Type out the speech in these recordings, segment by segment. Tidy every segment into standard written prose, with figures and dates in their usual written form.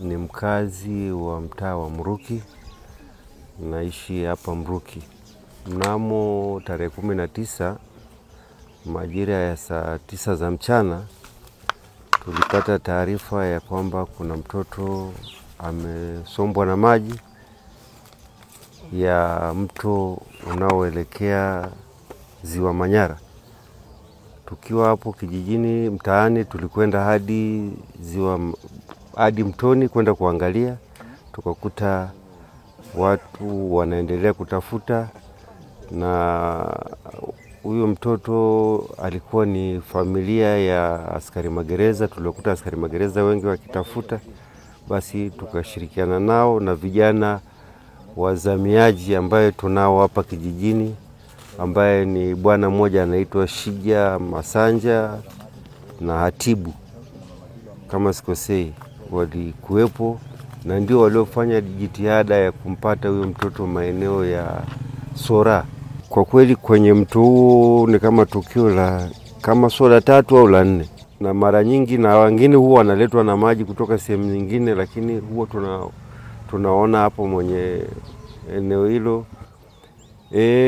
ni mkazi wa mtaa wa Mruki, naishi hapa Mruki. Mnamo tarehe 19 majira ya saa 9 za mchana tulipata taarifa ya kwamba kuna mtoto amesombwa na maji ya mto unaoelekea Ziwa Manyara. Tukiwa hapo kijijini mtaani, tulikwenda hadi mtoni kwenda kuangalia. Tukakuta watu wanaendelea kutafuta, na huyo mtoto alikuwa ni familia ya askari magereza. Tulikuta askari magereza wengi wakitafuta, basi tukashirikiana nao na vijana wazamiaji ambaye tunao hapa kijijini, ambaye ni bwana mmoja anaitwa Shija Masanja na Hatibu kama sikosei, walikuwepo na ndio waliofanya jitihada ya kumpata huyo mtoto maeneo ya Sora. Kwa kweli kwenye mto huu ni kama tukio la kama Sora 3 au la 4, na mara nyingi na wengine huwa wanaletwa na maji kutoka sehemu nyingine, lakini huwa tunaona hapo mwenye eneo hilo.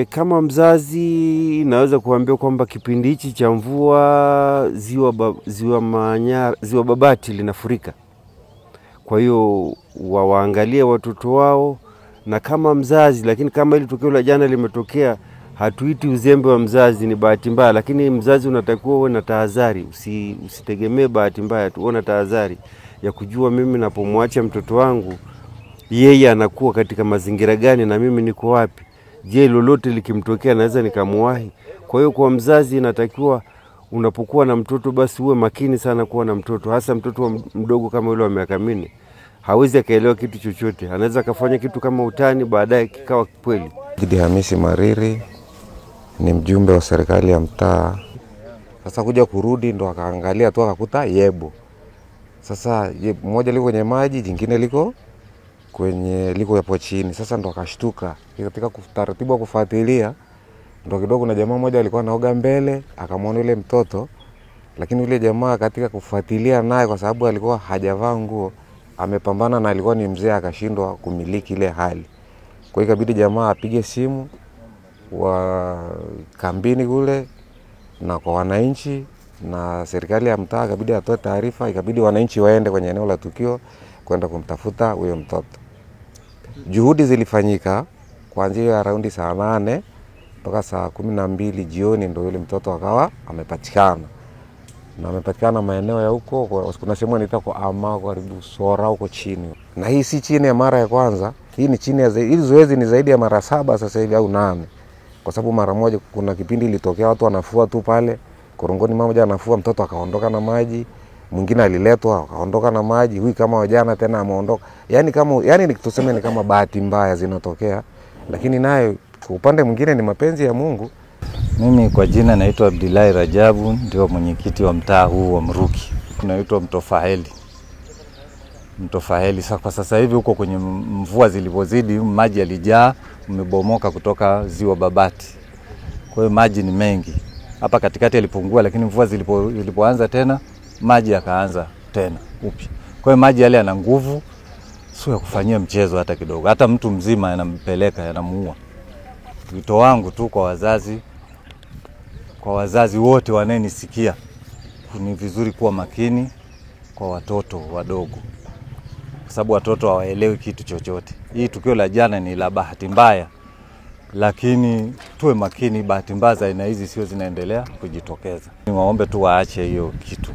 Kama mzazi naweza kuambia kwamba kipindi hichi cha mvua Ziwa Babati linafurika. Kwa hiyo waangalie watoto wao, na kama mzazi, lakini kama ile tukio la jana limetokea, hatuiti uzembe wa mzazi, ni bahati mbaya, lakini mzazi unatakiwa uwe na tahadhari, usitegemee bahati mbaya tu, uwe na tahadhari ya kujua mimi napomwacha mtoto wangu yeye anakuwa katika mazingira gani na mimi niko wapi. Je, lolote likimtokea naweza nikamwahi? Kwa hiyo kwa mzazi inatakiwa unapokuwa na mtoto basi uwe makini sana kuwa na mtoto, hasa mtoto mdogo kama yule wa miaka 4. Hawezi akaelewa kitu chochote, anaweza kufanya kitu kama utani baadaye kikawa kweli. Gidi Hamisi Mariri ni mjumbe wa serikali ya mtaa. Sasa kuja kurudi ndo akaangalia tu akakuta yebo. Sasa mmoja liko kwenye maji, jingine liko hapo chini. Sasa ndo akashtuka. Katika taratibu kufuatilia ndo kidogo na jamaa mmoja alikuwa anaoga mbele, akamwona yule mtoto, lakini yule jamaa katika kufuatilia naye kwa sababu alikuwa hajavaa nguo, amepambana na alikuwa ni mzee, akashindwa kumiliki ile hali. Kwa hiyo ikabidi jamaa apige simu wa kambini kule na kwa wananchi, na serikali ya mtaa ikabidi atoe taarifa, ikabidi wananchi waende kwenye eneo la tukio kwenda kumtafuta huyo mtoto. Juhudi zilifanyika kuanzia raundi saa 8 mpaka saa 12 jioni, ndio yule mtoto akawa amepatikana. Na amepatikana maeneo ya huko, kuna sehemu inaitwa kwa Ama karibu Sora huko chini. Na hii si chini ya mara ya kwanza, hii ni chini ya hili zoezi ni zaidi ya mara 7 sasa hivi au 8. Kwa sababu mara moja kuna kipindi ilitokea watu wanafua tu pale korongoni, mmoja anafua mtoto akaondoka na maji, mwingine aliletwa akaondoka na maji, huyu kama wajana tena ameondoka. Yani tuseme ni kama bahati mbaya zinatokea, lakini nayo kwa upande mwingine ni mapenzi ya Mungu. Mimi kwa jina naitwa Abdillahi Rajabu, ndio mwenyekiti wa mtaa huu wa Mruki. Naitwa Mtofaheli. Kwa sasa hivi huko kwenye mvua zilipozidi, maji yalijaa, umebomoka kutoka Ziwa Babati. Kwa hiyo maji ni mengi. Hapa katikati yalipungua, lakini mvua zilipoanza tena maji yakaanza tena upya. Kwa hiyo maji yale yana nguvu, sio ya kufanyia mchezo hata kidogo. Hata mtu mzima yanampeleka, yanamuua. Wito wangu tu kwa wazazi wote wanenisikia, ni vizuri kuwa makini kwa watoto wadogo, kwa sababu watoto hawaelewi kitu chochote. Hii tukio la jana ni la bahati mbaya, lakini tuwe makini, bahati mbaya za aina hizi sio zinaendelea kujitokeza. Niwaombe tu waache hiyo kitu,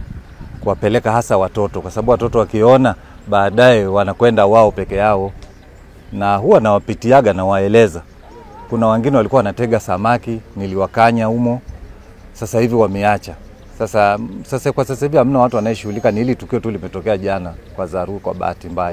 kuwapeleka hasa watoto, kwa sababu watoto wakiona baadaye wanakwenda wao peke yao, na huwa nawapitiaga na waeleza. Kuna wengine walikuwa wanatega samaki, niliwakanya humo, sasa hivi wameacha. Sasa kwa sasa hivi hamna watu wanayeshughulika, ni hili tukio tu limetokea jana kwa bahati mbaya.